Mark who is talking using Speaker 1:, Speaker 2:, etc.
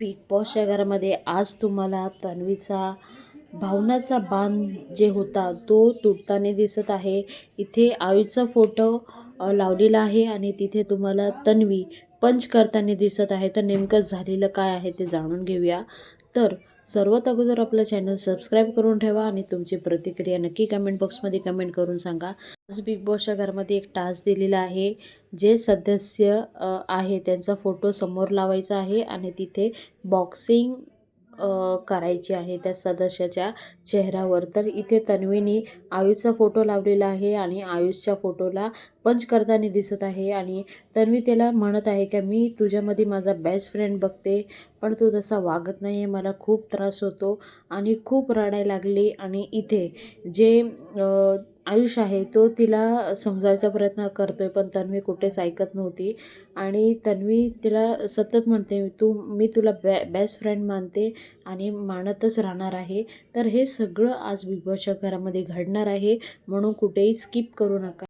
Speaker 1: Big बॉसच्या घरामध्ये आज तुम्हाला तन्वीचा भावनाचा बांध जे होता तो तुटताना दिसत आहे. इथे आयुषचा फोटो लावलेला आहे आणि तिथे तुम्हाला तन्वी पंच करताना दिसत आहे. तर नेमकं झालेलं काय आहे ते जाणून घेऊया. तर सर्वात अगोदर आपलं चॅनल सबस्क्राईब करून ठेवा आणि तुमची प्रतिक्रिया नक्की कमेंट बॉक्समध्ये कमेंट करून सांगा. आज बिग बॉसच्या घरामध्ये एक टास्क दिलेला आहे. जे सदस्य आहे त्यांचा फोटो समोर लावायचा आहे आणि तिथे बॉक्सिंग करायची आहे त्या सदस्याच्या चेहऱ्यावर. तर इथे तन्वीनी आयुषचा फोटो लावलेला आहे आणि आयुषच्या फोटोला पंच करताना दिसत आहे आणि तन्वी त्याला म्हणत आहे की मी तुझ्यामध्ये माझा बेस्ट फ्रेंड बघते, पण तू तसा वागत नाही आहे, मला खूप त्रास होतो आणि खूप रडायला लागली. आणि इथे जे आयुष आहे तो तिला समजायचा प्रयत्न करतोय, पण तन्वी कुठेच ऐकत नव्हती आणि तन्वी तिला सतत म्हणते मी तुला बेस्ट फ्रेंड मानते आणि मानतच राहणार आहे. तर हे सगळं आज बिग बॉसच्या घरामध्ये घडणार आहे, म्हणून कुठेही स्किप करू नका.